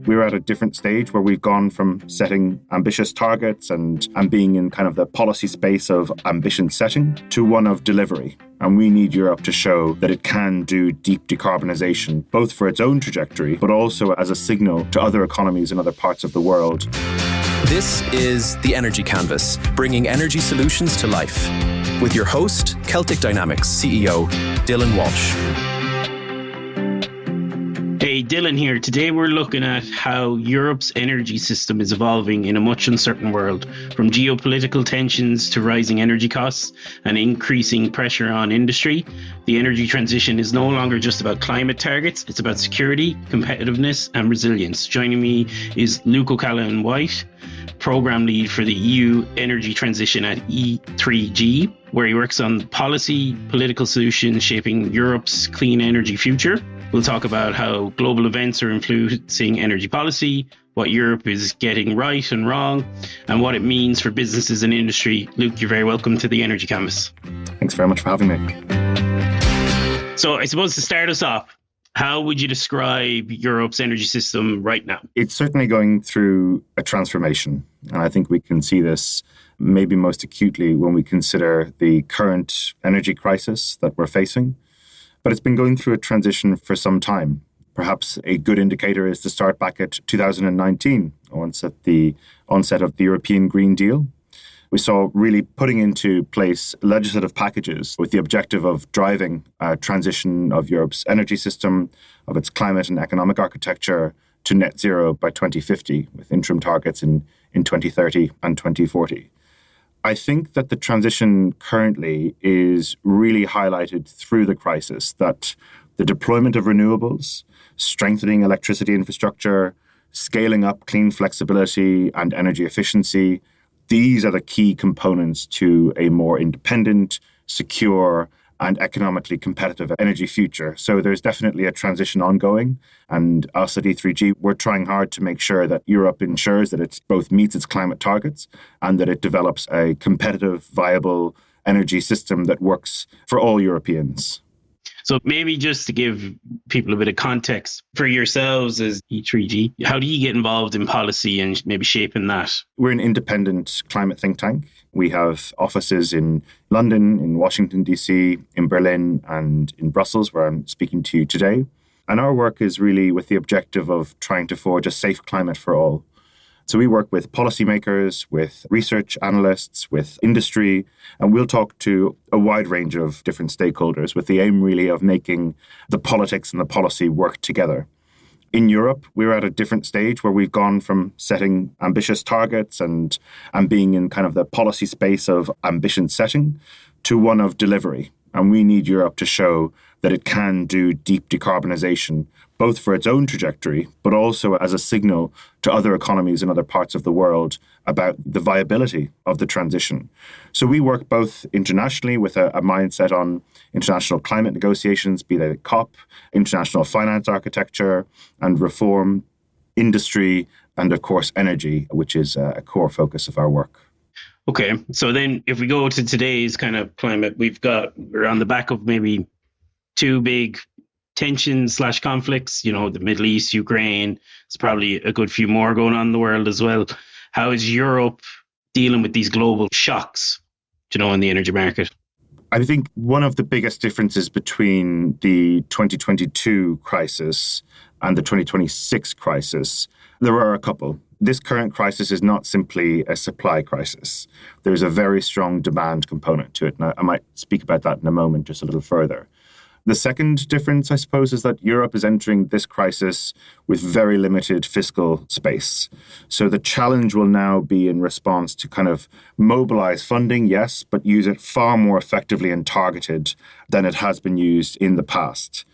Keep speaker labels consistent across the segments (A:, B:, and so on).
A: we're at a different stage where we've gone from setting ambitious targets and being in kind of the policy space of ambition setting to one of delivery. And we need Europe to show that it can do deep decarbonisation, both for its own trajectory, but also as a signal to other economies in other parts of the world.
B: This is The Energy Canvas, bringing energy solutions to life. With your host, Celtic Dynamics CEO, Dylan Walsh.
C: Hey, Dylan here. Today we're looking at how Europe's energy system is evolving in a much uncertain world, from geopolitical tensions to rising energy costs and increasing pressure on industry. The energy transition is no longer just about climate targets, it's about security, competitiveness and resilience. Joining me is Luke O Callaghan White, Programme Lead for the EU Energy Transition at E3G, where he works on policy, political solutions shaping Europe's clean energy future. We'll talk about how global events are influencing energy policy, what Europe is getting right and wrong, and what it means for businesses and industry. Luke, you're very welcome to the Energy Canvas.
A: Thanks very much for having me.
C: So I suppose to start us off, how would you describe Europe's energy system right now?
A: It's certainly going through a transformation. And I think we can see this maybe most acutely when we consider the current energy crisis that we're facing. But it's been going through a transition for some time. Perhaps a good indicator is to start back at 2019, once at the onset of the European Green Deal. We saw really putting into place legislative packages with the objective of driving a transition of Europe's energy system, of its climate and economic architecture to net zero by 2050, with interim targets in 2030 and 2040. I think that the transition currently is really highlighted through the crisis, that the deployment of renewables, strengthening electricity infrastructure, scaling up clean flexibility and energy efficiency, these are the key components to a more independent, secure, and economically competitive energy future. So there's definitely a transition ongoing. And us at E3G, we're trying hard to make sure that Europe ensures that it both meets its climate targets and that it develops a competitive, viable energy system that works for all Europeans.
C: So maybe just to give people a bit of context for yourselves as E3G, how do you get involved in policy and maybe shaping that?
A: We're an independent climate think tank. We have offices in London, in Washington, D.C., in Berlin, and in Brussels, where I'm speaking to you today. And our work is really with the objective of trying to forge a safe climate for all. So we work with policymakers, with research analysts, with industry, and we'll talk to a wide range of different stakeholders with the aim really of making the politics and the policy work together. In Europe, we're at a different stage where we've gone from setting ambitious targets and being in kind of the policy space of ambition setting to one of delivery. And we need Europe to show that it can do deep decarbonisation, both for its own trajectory, but also as a signal to other economies in other parts of the world about the viability of the transition. So we work both internationally with a mindset on international climate negotiations, be they COP, international finance architecture and reform, industry, and of course energy, which is a core focus of our work.
C: Okay, so then if we go to today's kind of climate, we're on the back of maybe two big tensions/conflicts, the Middle East, Ukraine. There's probably a good few more going on in the world as well. How is Europe dealing with these global shocks, in the energy market?
A: I think one of the biggest differences between the 2022 crisis and the 2026 crisis, there are a couple. This current crisis is not simply a supply crisis. There's a very strong demand component to it. And I might speak about that in a moment, just a little further. The second difference, I suppose, is that Europe is entering this crisis with very limited fiscal space. So the challenge will now be in response to kind of mobilize funding, yes, but use it far more effectively and targeted than it has been used in the past.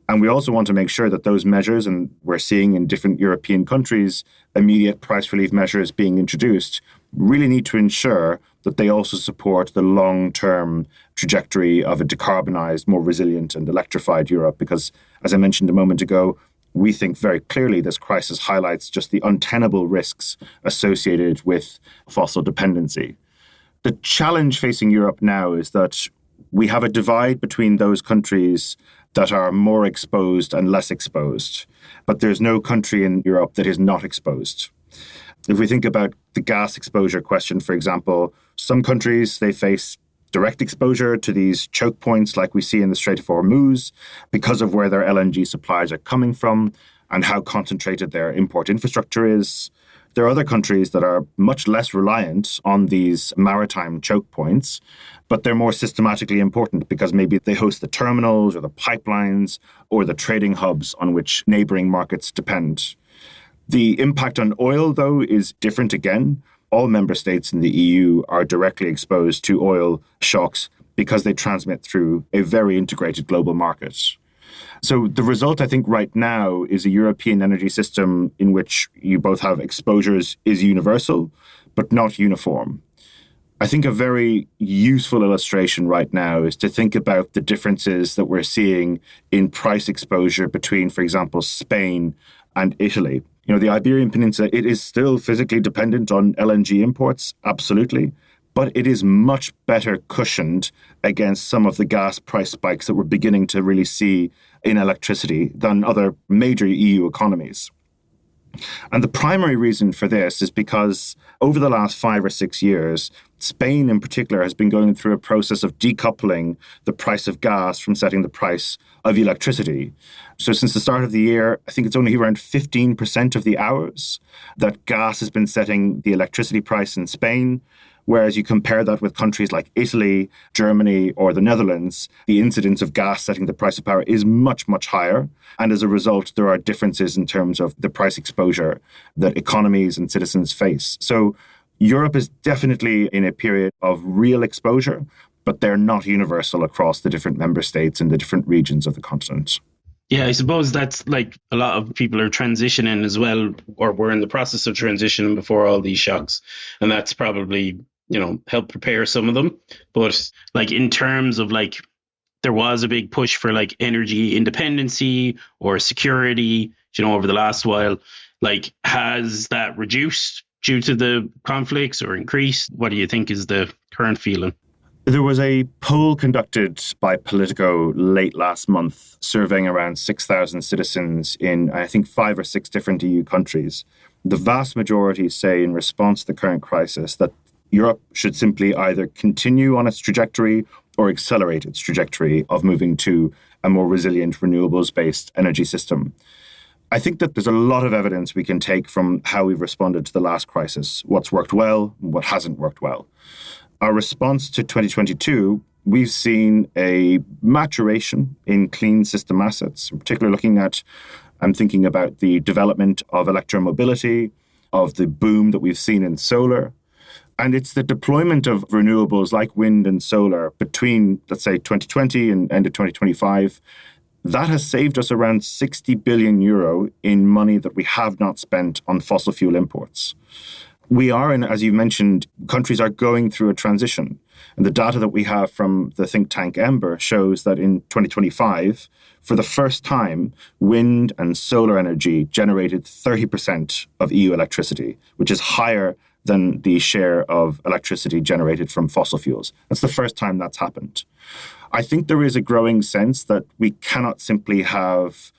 A: And we also want to make sure that those measures, and we're seeing in different European countries, immediate price relief measures being introduced, really need to ensure that they also support the long-term trajectory of a decarbonized, more resilient and electrified Europe. Because, as I mentioned a moment ago, we think very clearly this crisis highlights just the untenable risks associated with fossil dependency. The challenge facing Europe now is that we have a divide between those countries that are more exposed and less exposed. But there's no country in Europe that is not exposed. If we think about the gas exposure question, for example, some countries, they face direct exposure to these choke points like we see in the Strait of Hormuz because of where their LNG supplies are coming from and how concentrated their import infrastructure is. There are other countries that are much less reliant on these maritime choke points, but they're more systematically important because maybe they host the terminals or the pipelines or the trading hubs on which neighboring markets depend. The impact on oil, though, is different again. All member states in the EU are directly exposed to oil shocks because they transmit through a very integrated global market. So the result, I think, right now is a European energy system in which you both have exposures is universal, but not uniform. I think a very useful illustration right now is to think about the differences that we're seeing in price exposure between, for example, Spain and Italy. The Iberian Peninsula, it is still physically dependent on LNG imports, absolutely, but it is much better cushioned against some of the gas price spikes that we're beginning to really see in electricity than other major EU economies. And the primary reason for this is because over the last 5 or 6 years, Spain in particular has been going through a process of decoupling the price of gas from setting the price of electricity. So since the start of the year, I think it's only around 15% of the hours that gas has been setting the electricity price in Spain. Whereas you compare that with countries like Italy, Germany, or the Netherlands, the incidence of gas setting the price of power is much, much higher. And as a result, there are differences in terms of the price exposure that economies and citizens face. So Europe is definitely in a period of real exposure, but they're not universal across the different member states and the different regions of the continent.
C: Yeah, I suppose that's like a lot of people are transitioning as well, or we're in the process of transitioning before all these shocks. And that's probably help prepare some of them. But like in terms of like, there was a big push for like energy independency or security, over the last while. Like, has that reduced due to the conflicts or increased? What do you think is the current feeling?
A: There was a poll conducted by Politico late last month, surveying around 6,000 citizens in, I think, 5 or 6 different EU countries. The vast majority say in response to the current crisis that Europe should simply either continue on its trajectory or accelerate its trajectory of moving to a more resilient renewables-based energy system. I think that there's a lot of evidence we can take from how we've responded to the last crisis, what's worked well, and what hasn't worked well. Our response to 2022, we've seen a maturation in clean system assets, in particular I'm thinking about the development of electromobility, of the boom that we've seen in solar. And it's the deployment of renewables like wind and solar between, let's say, 2020 and end of 2025. That has saved us around 60 billion euro in money that we have not spent on fossil fuel imports. We are, and as you mentioned, countries are going through a transition. And the data that we have from the think tank Ember shows that in 2025, for the first time, wind and solar energy generated 30% of EU electricity, which is higher than the share of electricity generated from fossil fuels. That's the first time that's happened. I think there is a growing sense that we cannot simply have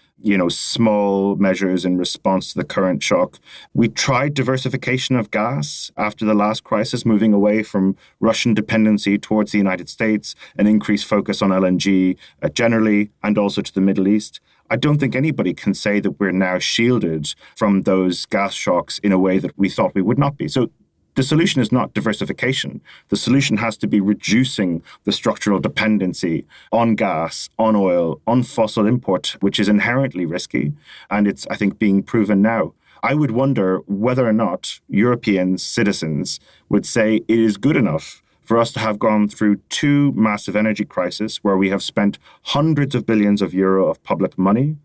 A: small measures in response to the current shock. We tried diversification of gas after the last crisis, moving away from Russian dependency towards the United States, an increased focus on LNG generally, and also to the Middle East. I don't think anybody can say that we're now shielded from those gas shocks in a way that we thought we would not be. So the solution is not diversification. The solution has to be reducing the structural dependency on gas, on oil, on fossil import, which is inherently risky. And it's, I think, being proven now. I would wonder whether or not European citizens would say it is good enough for us to have gone through 2 massive energy crises where we have spent hundreds of billions of euro of public money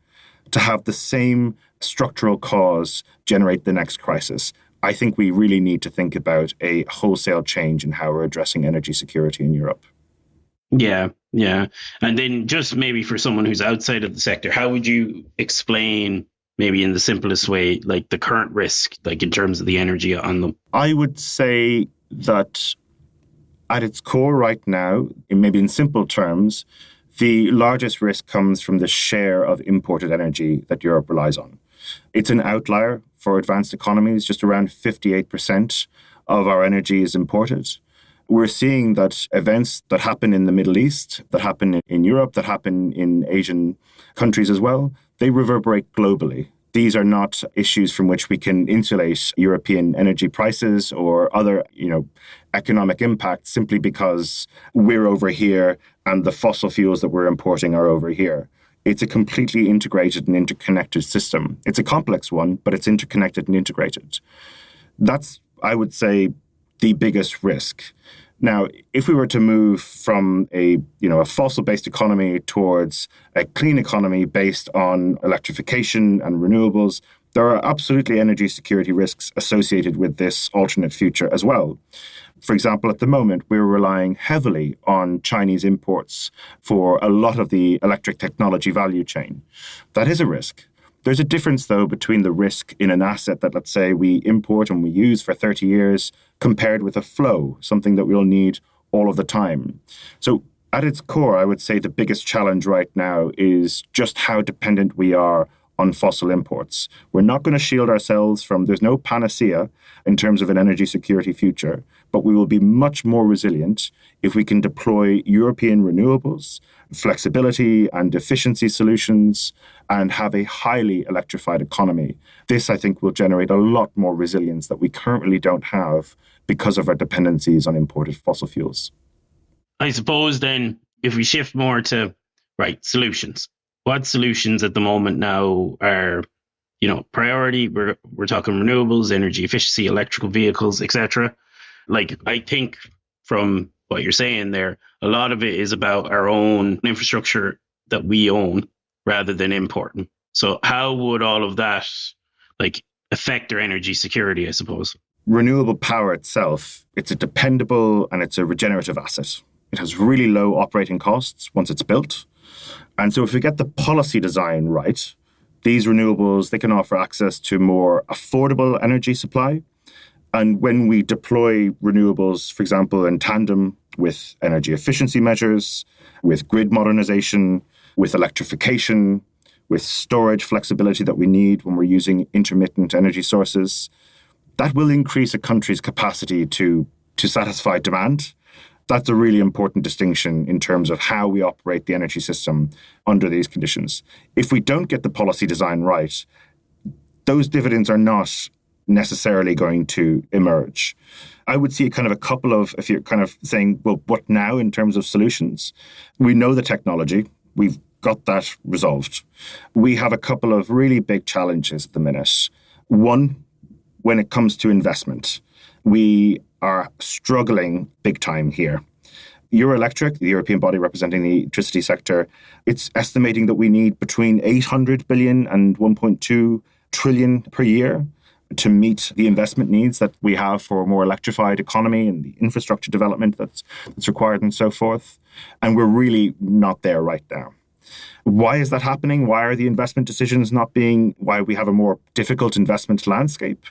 A: to have the same structural cause generate the next crisis. I think we really need to think about a wholesale change in how we're addressing energy security in Europe.
C: Yeah. And then just maybe for someone who's outside of the sector, how would you explain, maybe in the simplest way, like the current risk, like in terms of the energy on them?
A: I would say that at its core right now, maybe in simple terms, The largest risk comes from the share of imported energy that Europe relies on. It's an outlier for advanced economies. Just around 58% of our energy is imported. We're seeing that events that happen in the Middle East, that happen in Europe, that happen in Asian countries as well, they reverberate globally. These are not issues from which we can insulate European energy prices or other, economic impacts simply because we're over here and the fossil fuels that we're importing are over here. It's a completely integrated and interconnected system. It's a complex one, but it's interconnected and integrated. That's, I would say, the biggest risk. Now, if we were to move from a fossil-based economy towards a clean economy based on electrification and renewables, there are absolutely energy security risks associated with this alternate future as well. For example, at the moment, we're relying heavily on Chinese imports for a lot of the electric technology value chain. That is a risk. There's a difference, though, between the risk in an asset that, let's say, we import and we use for 30 years compared with a flow, something that we'll need all of the time. So at its core, I would say the biggest challenge right now is just how dependent we are on fossil imports. We're not going to shield ourselves from, there's no panacea in terms of an energy security future, but we will be much more resilient if we can deploy European renewables, flexibility and efficiency solutions, and have a highly electrified economy. This, I think, will generate a lot more resilience that we currently don't have because of our dependencies on imported fossil fuels.
C: I suppose then, if we shift more to, solutions. What solutions at the moment now are, priority? We're talking renewables, energy efficiency, electrical vehicles, etc. I think from what you're saying there, a lot of it is about our own infrastructure that we own rather than importing. So how would all of that affect our energy security, I suppose?
A: Renewable power itself, it's a dependable and it's a regenerative asset. It has really low operating costs once it's built. And so if we get the policy design right, these renewables, they can offer access to more affordable energy supply. And when we deploy renewables, for example, in tandem with energy efficiency measures, with grid modernization, with electrification, with storage flexibility that we need when we're using intermittent energy sources, that will increase a country's capacity to satisfy demand. That's a really important distinction in terms of how we operate the energy system under these conditions. If we don't get the policy design right, those dividends are not necessarily going to emerge. I would see kind of a couple of, if you're kind of saying, well, what now in terms of solutions? We know the technology. We've got that resolved. We have a couple of really big challenges at the minute. One, when it comes to investment, we are struggling big time here. Euroelectric, the European body representing the electricity sector, it's estimating that we need between 800 billion and 1.2 trillion per year to meet the investment needs that we have for a more electrified economy and the infrastructure development that's required and so forth. And we're really not there right now. Why is that happening? Why are the investment decisions not being, why we have a more difficult investment landscape?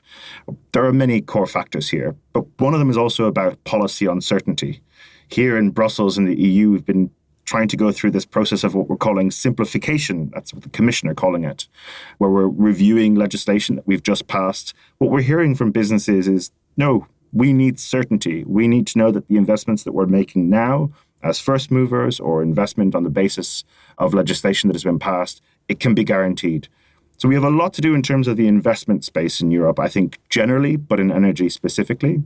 A: There are many core factors here, but one of them is also about policy uncertainty. Here in Brussels and the EU, we've been trying to go through this process of what we're calling simplification. That's what the commissioner calling it, where we're reviewing legislation that we've just passed. What we're hearing from businesses is, no, we need certainty. We need to know that the investments that we're making now as first movers or investment on the basis of legislation that has been passed, it can be guaranteed. So we have a lot to do in terms of the investment space in Europe, I think generally, but in energy specifically.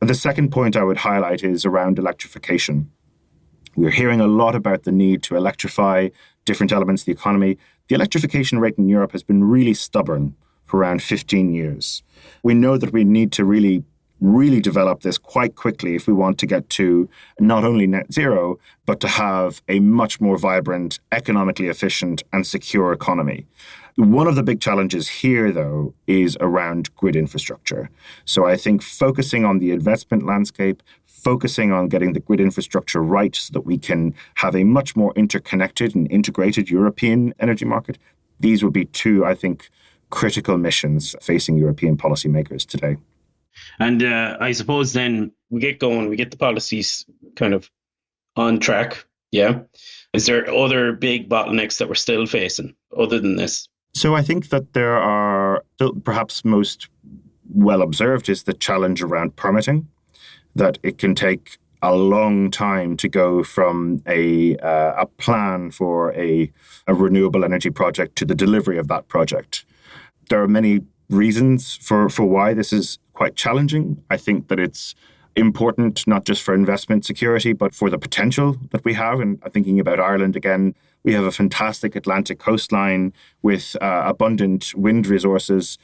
A: And the second point I would highlight is around electrification. We're hearing a lot about the need to electrify different elements of the economy. The electrification rate in Europe has been really stubborn for around 15 years. We know that we need to really develop this quite quickly if we want to get to not only net zero, but to have a much more vibrant, economically efficient and secure economy. One of the big challenges here, though, is around grid infrastructure. So I think focusing on the investment landscape, focusing on getting the grid infrastructure right so that we can have a much more interconnected and integrated European energy market, these would be two, I think, critical missions facing European policymakers today.
C: And I suppose then we get going, we get the policies kind of on track. Yeah. Is there other big bottlenecks that we're still facing other than this?
A: So I think that there are still, perhaps most well observed is the challenge around permitting, that it can take a long time to go from a plan for a renewable energy project to the delivery of that project. There are many reasons for why this is quite challenging. I think that it's important not just for investment security, but for the potential that we have. And thinking about Ireland again, we have a fantastic Atlantic coastline with abundant wind resources.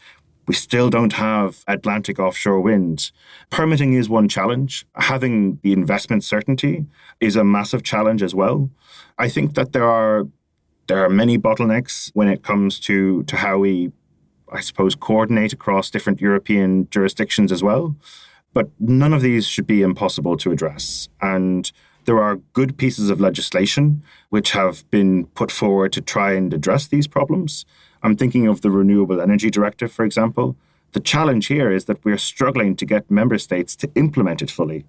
A: We still don't have Atlantic offshore wind. Permitting is one challenge. Having the investment certainty is a massive challenge as well. I think that there are many bottlenecks when it comes to how we, I suppose, coordinate across different European jurisdictions as well. But none of these should be impossible to address. And there are good pieces of legislation which have been put forward to try and address these problems. I'm thinking of the Renewable Energy Directive, for example. The challenge here is that we're struggling to get member states to implement it fully.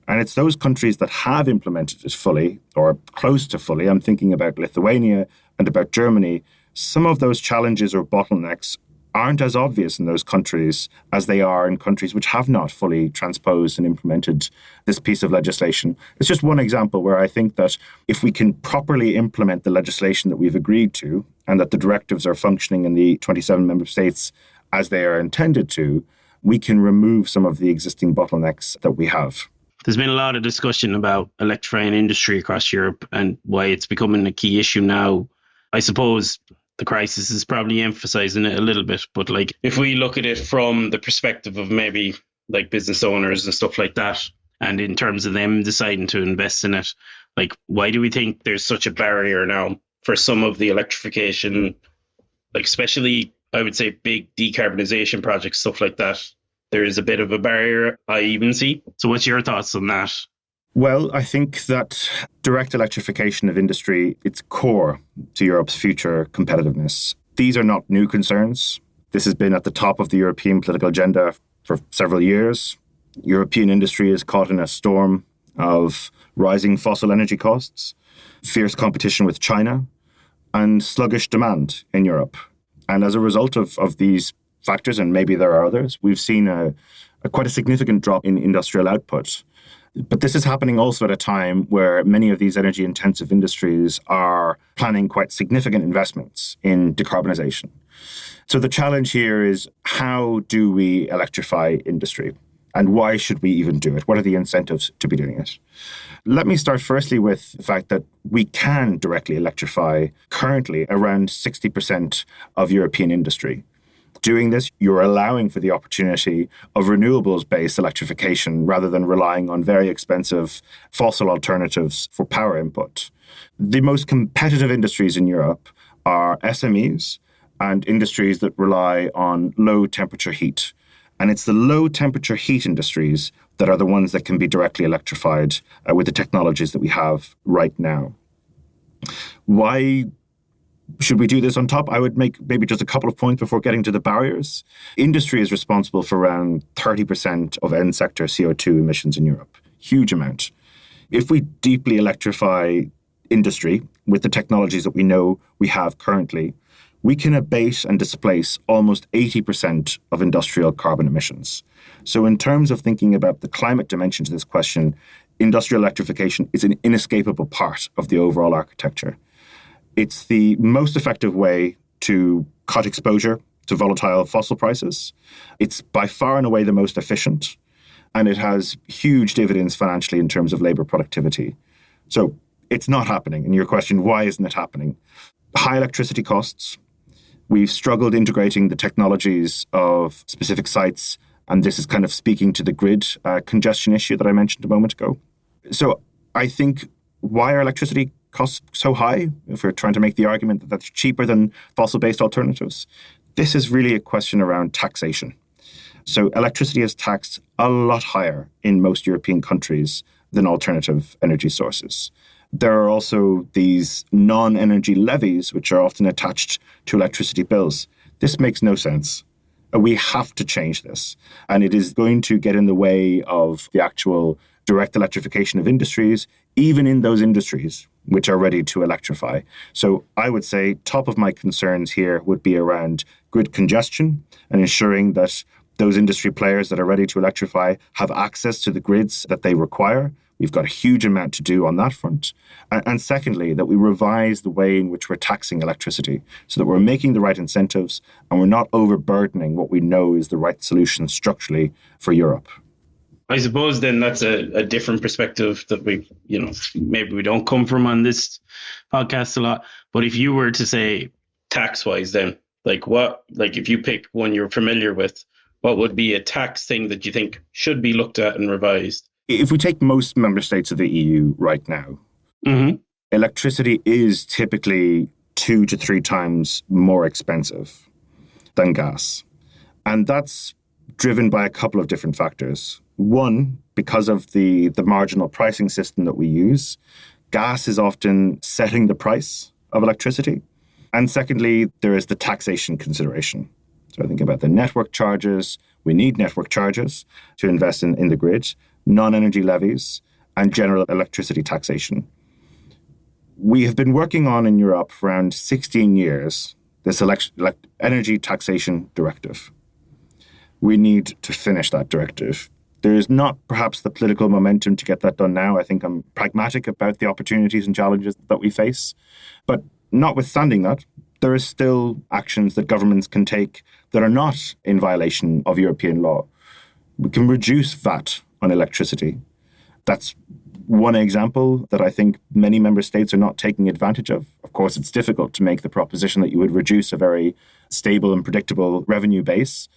A: And it's those countries that have implemented it fully or close to fully. I'm thinking about Lithuania and about Germany. Some of those challenges or bottlenecks aren't as obvious in those countries as they are in countries which have not fully transposed and implemented this piece of legislation. It's just one example where I think that if we can properly implement the legislation that we've agreed to and that the directives are functioning in the 27 member states as they are intended to, we can remove some of the existing bottlenecks that we have.
C: There's been a lot of discussion about electrifying industry across Europe and why it's becoming a key issue now. I suppose the crisis is probably emphasizing it a little bit, but like if we look at it from the perspective of maybe like business owners and stuff like that, and in terms of them deciding to invest in it, like why do we think there's such a barrier now for some of the electrification, like especially I would say big decarbonization projects, stuff like that? There is a bit of a barrier I even see. So what's your thoughts on that?
A: Well, I think that direct electrification of industry, it's core to Europe's future competitiveness. These are not new concerns. This has been at the top of the European political agenda for several years. European industry is caught in a storm of rising fossil energy costs, fierce competition with China, and sluggish demand in Europe. And as a result of these factors, and maybe there are others, we've seen a quite a significant drop in industrial output. But this is happening also at a time where many of these energy-intensive industries are planning quite significant investments in decarbonization. So the challenge here is, how do we electrify industry? And why should we even do it? What are the incentives to be doing it? Let me start firstly with the fact that we can directly electrify currently around 60% of European industry. Doing this, you're allowing for the opportunity of renewables-based electrification rather than relying on very expensive fossil alternatives for power input. The most competitive industries in Europe are SMEs and industries that rely on low-temperature heat. And it's the low-temperature heat industries that are the ones that can be directly electrified with the technologies that we have right now. Why should we do this on top? I would make maybe just a couple of points before getting to the barriers. Industry is responsible for around 30% of end sector CO2 emissions in Europe. Huge amount. If we deeply electrify industry with the technologies that we know we have currently, we can abate and displace almost 80% of industrial carbon emissions. So in terms of thinking about the climate dimension to this question, industrial electrification is an inescapable part of the overall architecture. It's the most effective way to cut exposure to volatile fossil prices. It's by far and away the most efficient, and it has huge dividends financially in terms of labor productivity. So it's not happening. And your question, why isn't it happening? High electricity costs. We've struggled integrating the technologies of specific sites, and this is kind of speaking to the grid congestion issue that I mentioned a moment ago. So I think, why are electricity costs so high, if we're trying to make the argument that that's cheaper than fossil-based alternatives? This is really a question around taxation. So electricity is taxed a lot higher in most European countries than alternative energy sources. There are also these non-energy levies, which are often attached to electricity bills. This makes no sense. We have to change this. And it is going to get in the way of the actual direct electrification of industries, even in those industries which are ready to electrify. So I would say top of my concerns here would be around grid congestion and ensuring that those industry players that are ready to electrify have access to the grids that they require. We've got a huge amount to do on that front. And secondly, that we revise the way in which we're taxing electricity so that we're making the right incentives and we're not overburdening what we know is the right solution structurally for Europe.
C: I suppose then that's a different perspective that maybe we don't come from on this podcast a lot. But if you were to say tax-wise then, if you pick one you're familiar with, what would be a tax thing that you think should be looked at and revised?
A: If we take most member states of the EU right now, electricity is typically 2 to 3 times more expensive than gas. And that's driven by a couple of different factors. One, because of the marginal pricing system that we use, gas is often setting the price of electricity. And secondly, there is the taxation consideration. So I think about the network charges. We need network charges to invest in the grid, non-energy levies, and general electricity taxation. We have been working on in Europe for around 16 years this energy taxation directive. We need to finish that directive. There is not perhaps the political momentum to get that done now. I think I'm pragmatic about the opportunities and challenges that we face. But notwithstanding that, there is still actions that governments can take that are not in violation of European law. We can reduce VAT on electricity. That's one example that I think many member states are not taking advantage of. Of course, it's difficult to make the proposition that you would reduce a very stable and predictable revenue base.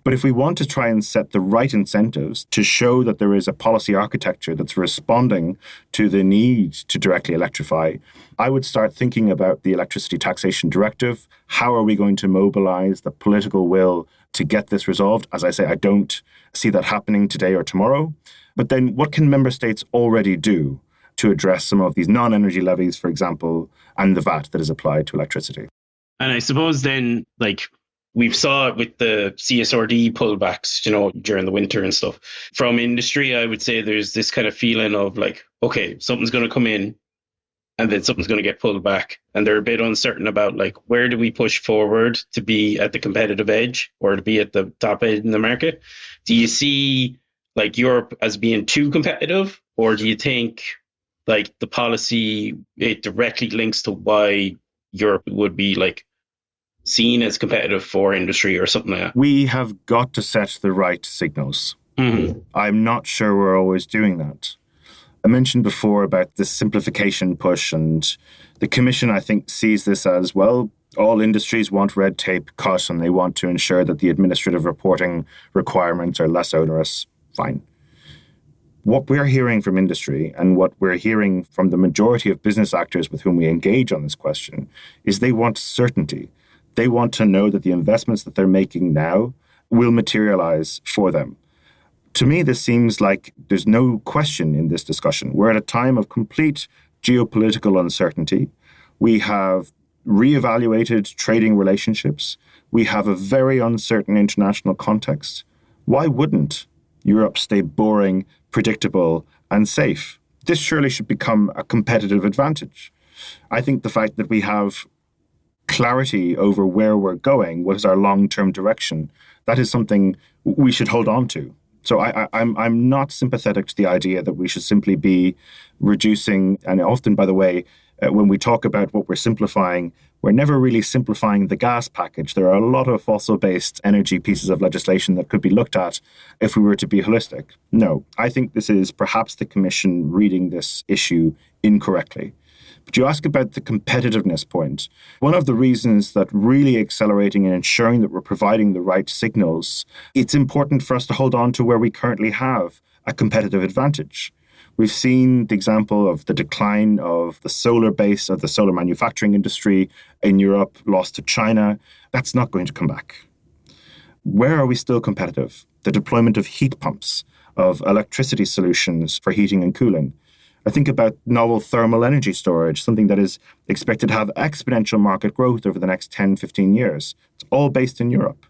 A: But if we want to try and set the right incentives to show that there is a policy architecture that's responding to the need to directly electrify, I would start thinking about the electricity taxation directive. How are we going to mobilize the political will to get this resolved? As I say, I don't see that happening today or tomorrow. But then what can member states already do to address some of these non-energy levies, for example, and the VAT that is applied to electricity?
C: And I suppose then, we've saw it with the CSRD pullbacks, during the winter and stuff. From industry, I would say there's this kind of feeling of okay, something's going to come in and then something's going to get pulled back. And they're a bit uncertain about where do we push forward to be at the competitive edge or to be at the top edge in the market? Do you see Europe as being too competitive, or do you think the policy, it directly links to why Europe would be seen as competitive for industry or something like that?
A: We have got to set the right signals.
C: Mm-hmm.
A: I'm not sure we're always doing that. I mentioned before about the simplification push, and the Commission, I think, sees this as, well, all industries want red tape cut and they want to ensure that the administrative reporting requirements are less onerous. Fine. What we're hearing from industry and what we're hearing from the majority of business actors with whom we engage on this question is they want certainty. They want to know that the investments that they're making now will materialize for them. To me, this seems like there's no question in this discussion. We're at a time of complete geopolitical uncertainty. We have reevaluated trading relationships. We have a very uncertain international context. Why wouldn't Europe stay boring, predictable, and safe? This surely should become a competitive advantage. I think the fact that we have clarity over where we're going, what is our long-term direction, that is something we should hold on to. So I'm not sympathetic to the idea that we should simply be reducing, and often, by the way, when we talk about what we're simplifying, we're never really simplifying the gas package. There are a lot of fossil-based energy pieces of legislation that could be looked at if we were to be holistic. No, I think this is perhaps the Commission reading this issue incorrectly. But you ask about the competitiveness point. One of the reasons that really accelerating and ensuring that we're providing the right signals, it's important for us to hold on to where we currently have a competitive advantage. We've seen the example of the decline of the solar base of the solar manufacturing industry in Europe, lost to China. That's not going to come back. Where are we still competitive? The deployment of heat pumps, of electricity solutions for heating and cooling. I think about novel thermal energy storage, something that is expected to have exponential market growth over the next 10, 15 years. It's all based in Europe.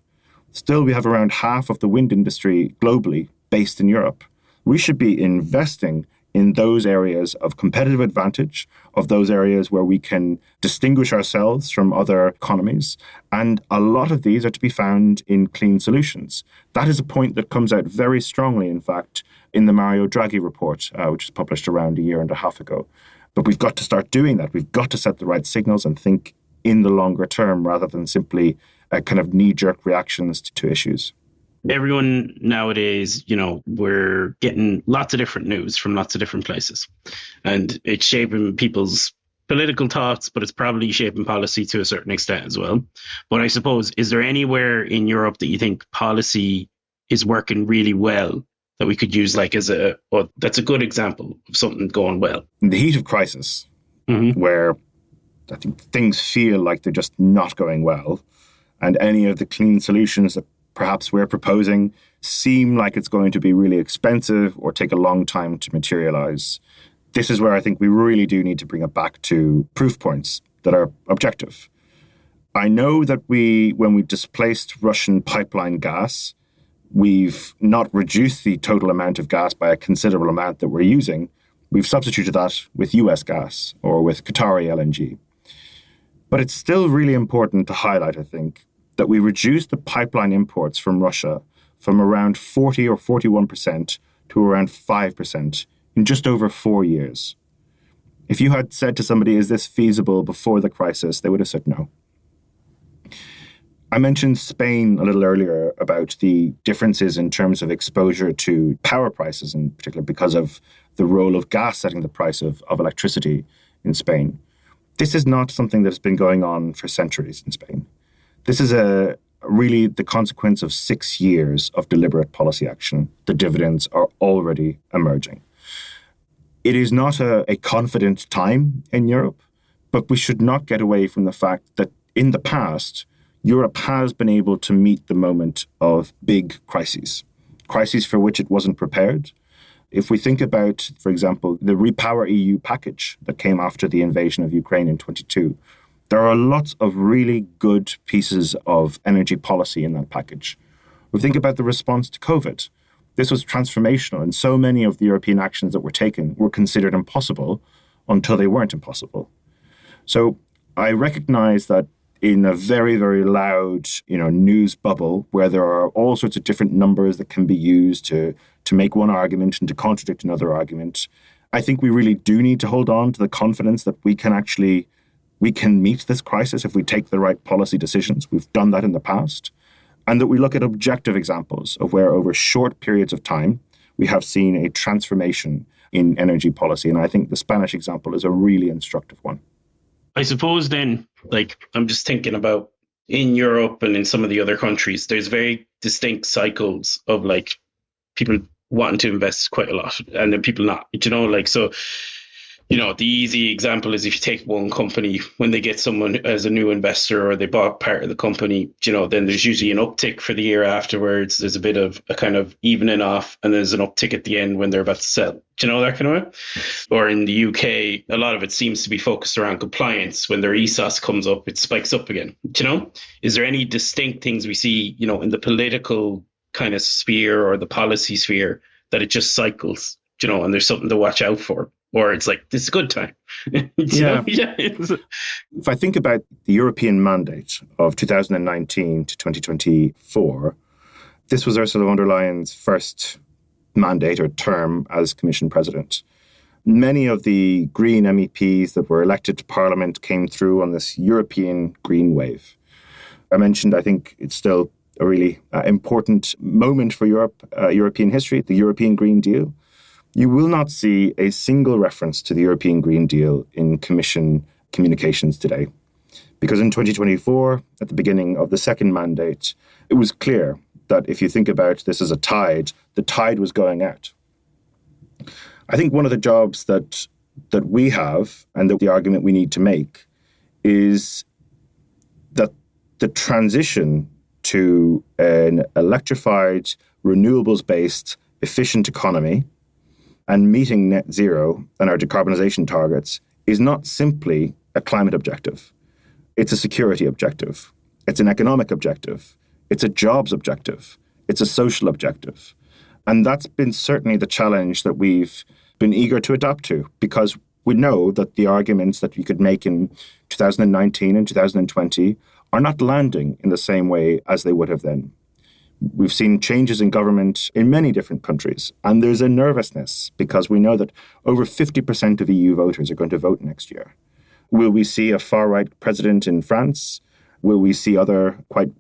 A: Still, we have around half of the wind industry globally based in Europe. We should be investing in those areas of competitive advantage, of those areas where we can distinguish ourselves from other economies. And a lot of these are to be found in clean solutions. That is a point that comes out very strongly, in fact, in the Mario Draghi report, which was published around a year and a half ago. But we've got to start doing that. We've got to set the right signals and think in the longer term rather than simply kind of knee-jerk reactions to issues.
C: Everyone nowadays, we're getting lots of different news from lots of different places. And it's shaping people's political thoughts, but it's probably shaping policy to a certain extent as well. But I suppose, is there anywhere in Europe that you think policy is working really well that we could use that's a good example of something going well?
A: In the heat of crisis, where I think things feel like they're just not going well, and any of the clean solutions that perhaps we're proposing seem like it's going to be really expensive or take a long time to materialize. This is where I think we really do need to bring it back to proof points that are objective. I know that when we displaced Russian pipeline gas, we've not reduced the total amount of gas by a considerable amount that we're using. We've substituted that with US gas or with Qatari LNG. But it's still really important to highlight, I think, that we reduced the pipeline imports from Russia from around 40 or 41% to around 5% in just over 4 years. If you had said to somebody, is this feasible before the crisis, they would have said no. I mentioned Spain a little earlier about the differences in terms of exposure to power prices, in particular because of the role of gas setting the price of electricity in Spain. This is not something that's been going on for centuries in Spain. This is really the consequence of 6 years of deliberate policy action. The dividends are already emerging. It is not a confident time in Europe, but we should not get away from the fact that in the past, Europe has been able to meet the moment of big crises for which it wasn't prepared. If we think about, for example, the Repower EU package that came after the invasion of Ukraine in 2022, there are lots of really good pieces of energy policy in that package. We think about the response to COVID. This was transformational, and so many of the European actions that were taken were considered impossible until they weren't impossible. So I recognize that in a very, very loud, news bubble where there are all sorts of different numbers that can be used to make one argument and to contradict another argument, I think we really do need to hold on to the confidence that we can meet this crisis if we take the right policy decisions. We've done that in the past. And that we look at objective examples of where over short periods of time, we have seen a transformation in energy policy. And I think the Spanish example is a really instructive one.
C: I suppose then, I'm just thinking about in Europe and in some of the other countries, there's very distinct cycles of people wanting to invest quite a lot and then people not, so, the easy example is if you take one company, when they get someone as a new investor or they bought part of the company, then there's usually an uptick for the year afterwards. There's a bit of a kind of evening off and there's an uptick at the end when they're about to sell, that kind of way. Or in the UK, a lot of it seems to be focused around compliance. When their ESOS comes up, it spikes up again, Is there any distinct things we see, in the political kind of sphere or the policy sphere that it just cycles, and there's something to watch out for? Or it's this is a good time.
A: Yeah. If I think about the European mandate of 2019 to 2024, this was Ursula von der Leyen's first mandate or term as Commission President. Many of the Green MEPs that were elected to Parliament came through on this European green wave. I mentioned, I think it's still a really important moment for European history, the European Green Deal. You will not see a single reference to the European Green Deal in Commission communications today. Because in 2024, at the beginning of the second mandate, it was clear that if you think about this as a tide, the tide was going out. I think one of the jobs that we have and that the argument we need to make is that the transition to an electrified, renewables-based, efficient economy and meeting net zero and our decarbonization targets is not simply a climate objective. It's a security objective. It's an economic objective. It's a jobs objective. It's a social objective. And that's been certainly the challenge that we've been eager to adapt to, because we know that the arguments that you could make in 2019 and 2020 are not landing in the same way as they would have then. We've seen changes in government in many different countries, and there's a nervousness because we know that over 50% of EU voters are going to vote next year. Will we see a far-right president in France? Will we see other quite,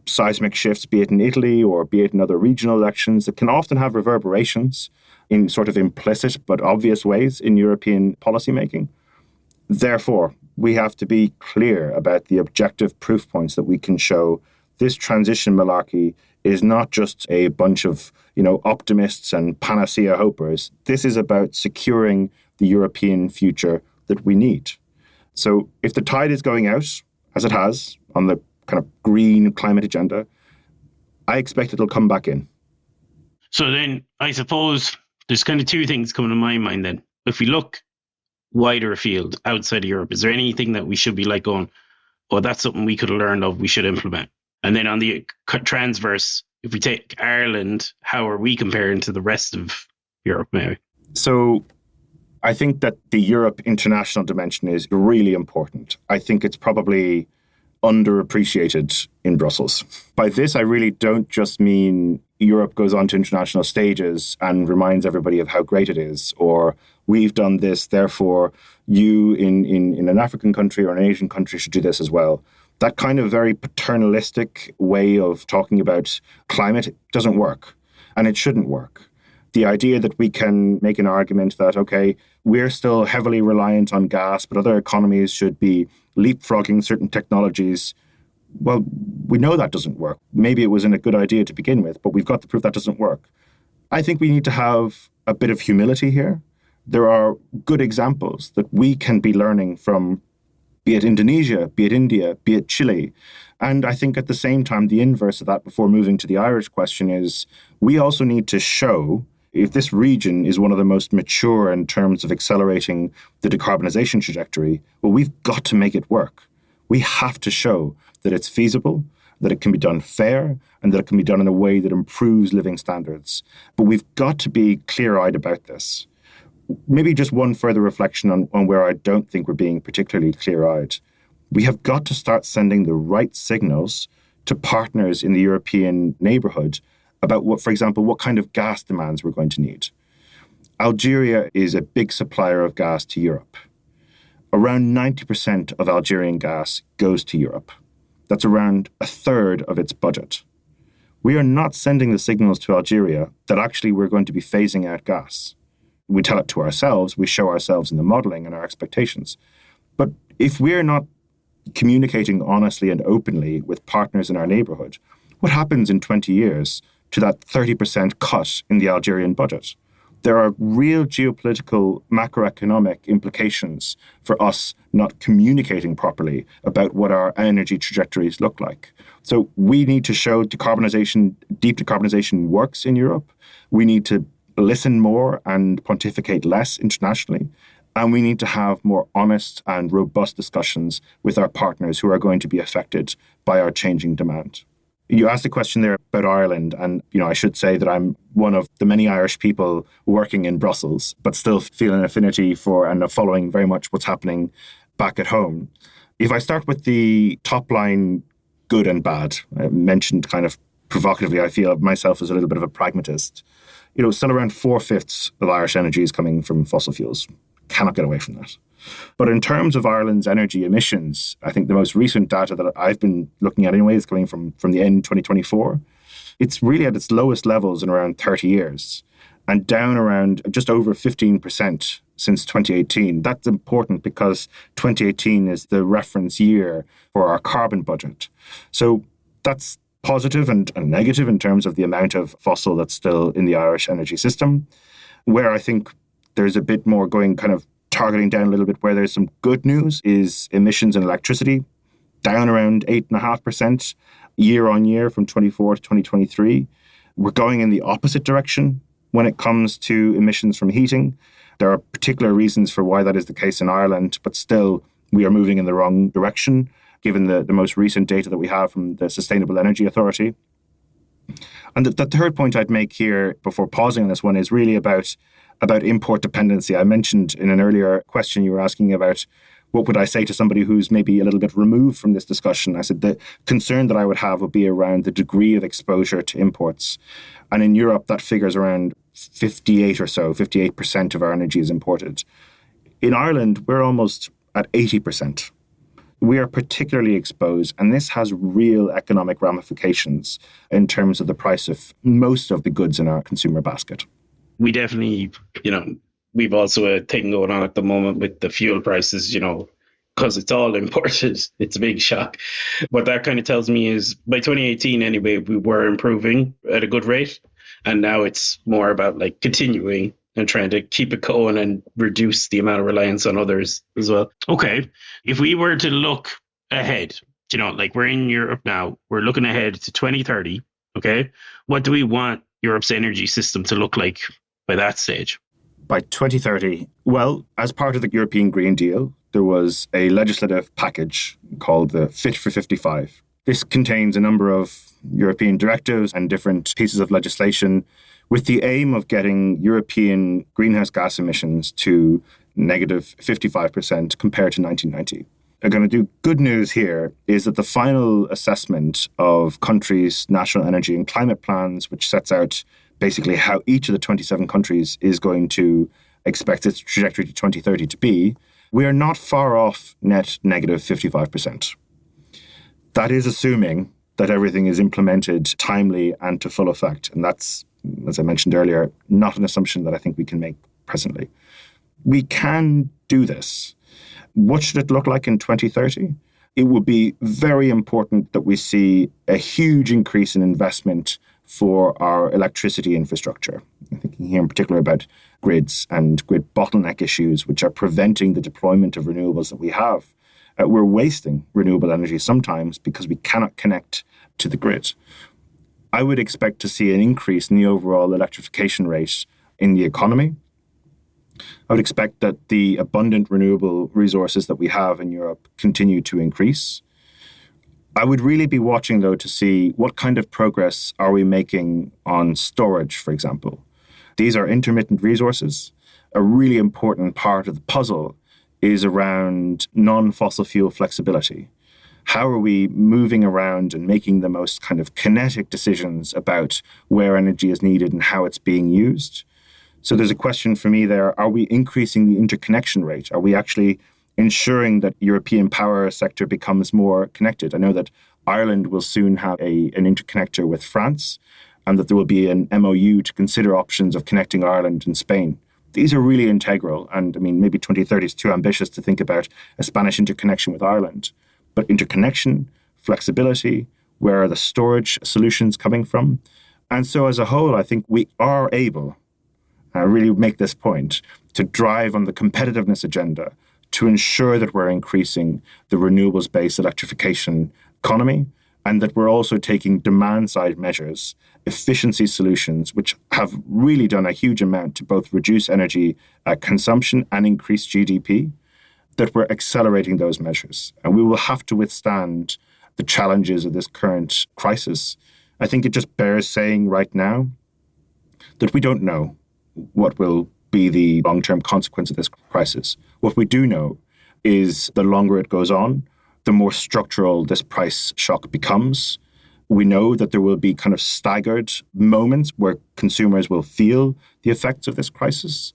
A: seismic shifts, be it in Italy or be it in other regional elections that can often have reverberations in sort of implicit but obvious ways in European policymaking? Therefore, we have to be clear about the objective proof points that we can show this transition malarkey is not just a bunch of, optimists and panacea hopers. This is about securing the European future that we need. So if the tide is going out, as it has, on the kind of green climate agenda, I expect it'll come back in.
C: So then I suppose there's kind of two things coming to my mind then. If we look wider afield outside of Europe, is there anything that we should be like going, oh, that's something we could have learned of, we should implement? And then on the transverse, if we take Ireland, how are we comparing to the rest of Europe maybe?
A: So I think that the Europe international dimension is really important. I think it's probably underappreciated in Brussels. By this, I really don't just mean Europe goes onto international stages and reminds everybody of how great it is, or we've done this, therefore you in an African country or an Asian country should do this as well. That kind of very paternalistic way of talking about climate doesn't work, and it shouldn't work. The idea that we can make an argument that, okay, we're still heavily reliant on gas, but other economies should be leapfrogging certain technologies, well, we know that doesn't work. Maybe it wasn't a good idea to begin with, but we've got the proof that doesn't work. I think we need to have a bit of humility here. There are good examples that we can be learning from, be it Indonesia, be it India, be it Chile. And I think at the same time, the inverse of that, before moving to the Irish question, is we also need to show if this region is one of the most mature in terms of accelerating the decarbonisation trajectory, well, we've got to make it work. We have to show that it's feasible, that it can be done fair, and that it can be done in a way that improves living standards. But we've got to be clear-eyed about this. Maybe just one further reflection on where I don't think we're being particularly clear-eyed. We have got to start sending the right signals to partners in the European neighbourhood about what, for example, what kind of gas demands we're going to need. Algeria is a big supplier of gas to Europe. Around 90% of Algerian gas goes to Europe. That's around a third of its budget. We are not sending the signals to Algeria that actually we're going to be phasing out gas. We tell it to ourselves, we show ourselves in the modelling and our expectations. But if we're not communicating honestly and openly with partners in our neighbourhood, what happens in 20 years to that 30% cut in the Algerian budget? There are real geopolitical, macroeconomic implications for us not communicating properly about what our energy trajectories look like. So we need to show decarbonisation, deep decarbonisation works in Europe. We need to listen more and pontificate less internationally. And we need to have more honest and robust discussions with our partners who are going to be affected by our changing demand. You asked a question there about Ireland, and I should say that I'm one of the many Irish people working in Brussels, but still feel an affinity for and following very much what's happening back at home. If I start with the top line, good and bad, I mentioned kind of provocatively, I feel myself as a little bit of a pragmatist. Still around 4/5 of Irish energy is coming from fossil fuels. Cannot get away from that. But in terms of Ireland's energy emissions, I think the most recent data that I've been looking at anyway is coming from the end 2024. It's really at its lowest levels in around 30 years and down around just over 15% since 2018. That's important because 2018 is the reference year for our carbon budget. So that's positive and negative in terms of the amount of fossil that's still in the Irish energy system. Where I think there's a bit more going kind of targeting down a little bit where there's some good news is emissions in electricity, down around 8.5% year on year from 24 to 2023. We're going in the opposite direction when it comes to emissions from heating. There are particular reasons for why that is the case in Ireland, but still we are moving in the wrong direction, given the most recent data that we have from the Sustainable Energy Authority. And the third point I'd make here before pausing on this one is really about import dependency. I mentioned in an earlier question you were asking about what would I say to somebody who's maybe a little bit removed from this discussion. I said the concern that I would have would be around the degree of exposure to imports. And in Europe, that figures around 58% of our energy is imported. In Ireland, we're almost at 80%. We are particularly exposed, and this has real economic ramifications in terms of the price of most of the goods in our consumer basket.
C: We definitely, we've also a thing going on at the moment with the fuel prices, because it's all imported. It's a big shock. What that kind of tells me is by 2018, anyway, we were improving at a good rate. And now it's more about like continuing and trying to keep it going and reduce the amount of reliance on others as well. Okay. If we were to look ahead, like we're in Europe now, we're looking ahead to 2030. Okay. What do we want Europe's energy system to look like by that stage?
A: By 2030, well, as part of the European Green Deal, there was a legislative package called the Fit for 55. This contains a number of European directives and different pieces of legislation with the aim of getting European greenhouse gas emissions to negative 55% compared to 1990. I'm going to do good news here is that the final assessment of countries' national energy and climate plans, which sets out basically how each of the 27 countries is going to expect its trajectory to 2030 to be, we are not far off net negative 55%. That is assuming that everything is implemented timely and to full effect. And that's, as I mentioned earlier, not an assumption that I think we can make presently. We can do this. What should it look like in 2030? It would be very important that we see a huge increase in investment for our electricity infrastructure. I'm thinking here in particular about grids and grid bottleneck issues, which are preventing the deployment of renewables that we have. We're wasting renewable energy sometimes because we cannot connect to the grid. I would expect to see an increase in the overall electrification rate in the economy. I would expect that the abundant renewable resources that we have in Europe continue to increase. I would really be watching, though, to see what kind of progress are we making on storage, for example. These are intermittent resources. A really important part of the puzzle is around non-fossil fuel flexibility. How are we moving around and making the most kind of kinetic decisions about where energy is needed and how it's being used? So there's a question for me there. Are we increasing the interconnection rate? Are we actually ensuring that European power sector becomes more connected? I know that Ireland will soon have an interconnector with France and that there will be an MOU to consider options of connecting Ireland and Spain. These are really integral. And I mean, maybe 2030 is too ambitious to think about a Spanish interconnection with Ireland. But interconnection, flexibility, where are the storage solutions coming from? And so as a whole, I think we are able, I really make this point, to drive on the competitiveness agenda to ensure that we're increasing the renewables-based electrification economy and that we're also taking demand-side measures, efficiency solutions, which have really done a huge amount to both reduce energy consumption and increase GDP, that we're accelerating those measures. And we will have to withstand the challenges of this current crisis. I think it just bears saying right now that we don't know what will be the long-term consequence of this crisis. What we do know is the longer it goes on, the more structural this price shock becomes. We know that there will be kind of staggered moments where consumers will feel the effects of this crisis.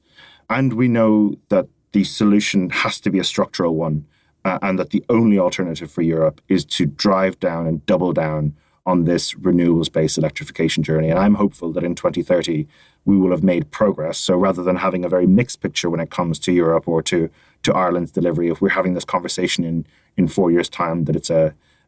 A: And we know that the solution has to be a structural one, and that the only alternative for Europe is to drive down and double down on this renewables-based electrification journey. And I'm hopeful that in 2030, we will have made progress. So rather than having a very mixed picture when it comes to Europe or to Ireland's delivery, if we're having this conversation in 4 years' time, that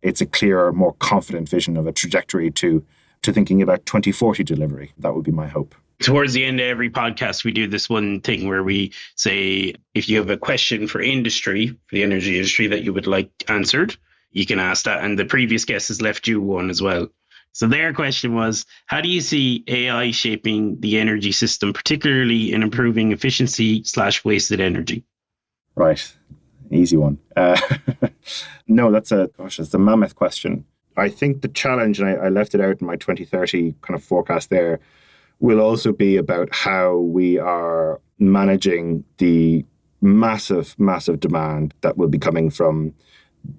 A: it's a clearer, more confident vision of a trajectory to thinking about 2040 delivery. That would be my hope.
C: Towards the end of every podcast, we do this one thing where we say, if you have a question for industry, for the energy industry that you would like answered, you can ask that. And the previous guest has left you one as well. So their question was, how do you see AI shaping the energy system, particularly in improving efficiency/wasted energy?
A: Right. Easy one. No, that's a mammoth question. I think the challenge, and I left it out in my 2030 kind of forecast there, will also be about how we are managing the massive, massive demand that will be coming from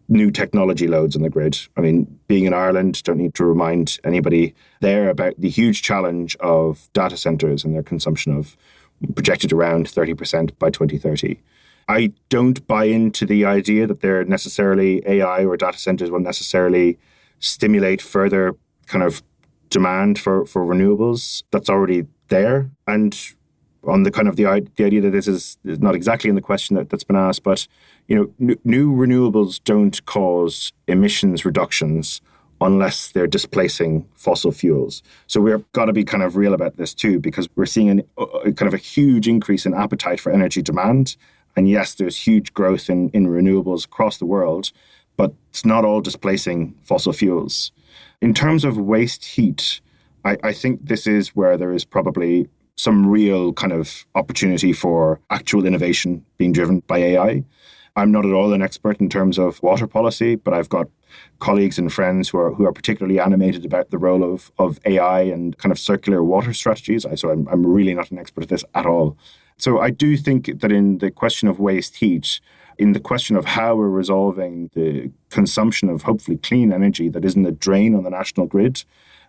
A: new technology loads on the grid. I mean, being in Ireland, don't need to remind anybody there about the huge challenge of data centers and their consumption of projected around 30% by 2030. I don't buy into the idea that they're necessarily AI or data centers will necessarily stimulate further kind of demand for renewables that's already there. And on the kind of the idea that this is not exactly in the question that's been asked, but new renewables don't cause emissions reductions unless they're displacing fossil fuels. So we've got to be kind of real about this too, because we're seeing kind of a huge increase in appetite for energy demand. And yes, there's huge growth in renewables across the world, but it's not all displacing fossil fuels. In terms of waste heat, I think this is where there is probably some real kind of opportunity for actual innovation being driven by AI. I'm not at all an expert in terms of water policy, but I've got colleagues and friends who are particularly animated about the role of AI and kind of circular water strategies. So I'm really not an expert at this at all. So I do think that in the question of waste heat, in the question of how we're resolving the consumption of hopefully clean energy that isn't a drain on the national grid,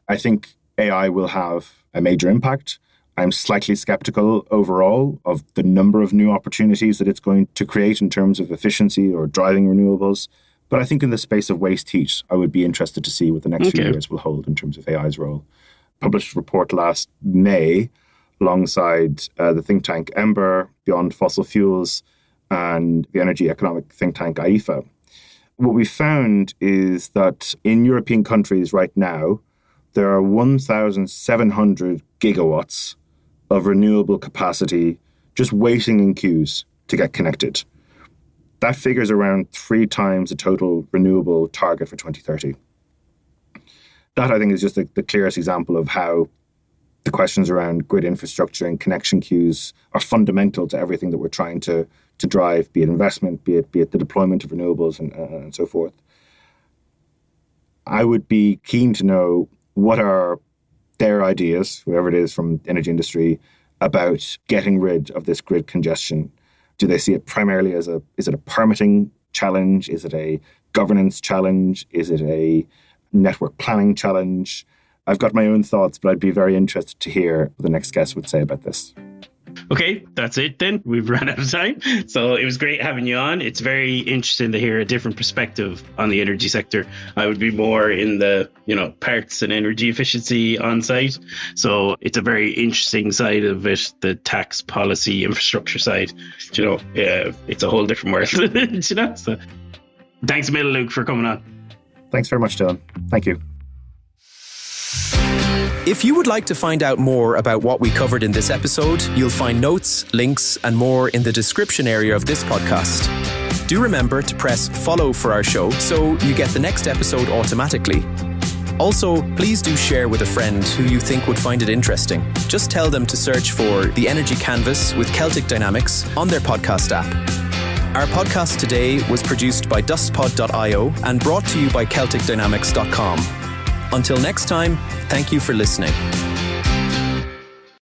A: I think AI will have a major impact. I'm slightly skeptical overall of the number of new opportunities that it's going to create in terms of efficiency or driving renewables. But I think in the space of waste heat, I would be interested to see what the next few years will hold in terms of AI's role. Published a report last May alongside the think tank Ember, Beyond Fossil Fuels, and the energy economic think tank AIFA. What we found is that in European countries right now, there are 1,700 gigawatts of renewable capacity just waiting in queues to get connected. That figure is around 3 times the total renewable target for 2030. That, I think, is just the clearest example of how the questions around grid infrastructure and connection queues are fundamental to everything that we're trying to drive, be it investment, be it the deployment of renewables and so forth. I would be keen to know what are their ideas, whoever it is from the energy industry, about getting rid of this grid congestion. Do they see it primarily as is it a permitting challenge? Is it a governance challenge? Is it a network planning challenge? I've got my own thoughts, but I'd be very interested to hear what the next guest would say about this.
C: Okay, that's it then. We've run out of time. So it was great having you on. It's very interesting to hear a different perspective on the energy sector. I would be more in the, parts and energy efficiency on site. So it's a very interesting side of it, the tax policy infrastructure side. It's a whole different world. So thanks a million, Luke, for coming on.
A: Thanks very much, Dylan. Thank you.
B: If you would like to find out more about what we covered in this episode, you'll find notes, links, and more in the description area of this podcast. Do remember to press follow for our show so you get the next episode automatically. Also, please do share with a friend who you think would find it interesting. Just tell them to search for The Energy Canvas with Celtic Dynamics on their podcast app. Our podcast today was produced by dustpod.io and brought to you by CelticDynamics.com. Until next time, thank you for listening.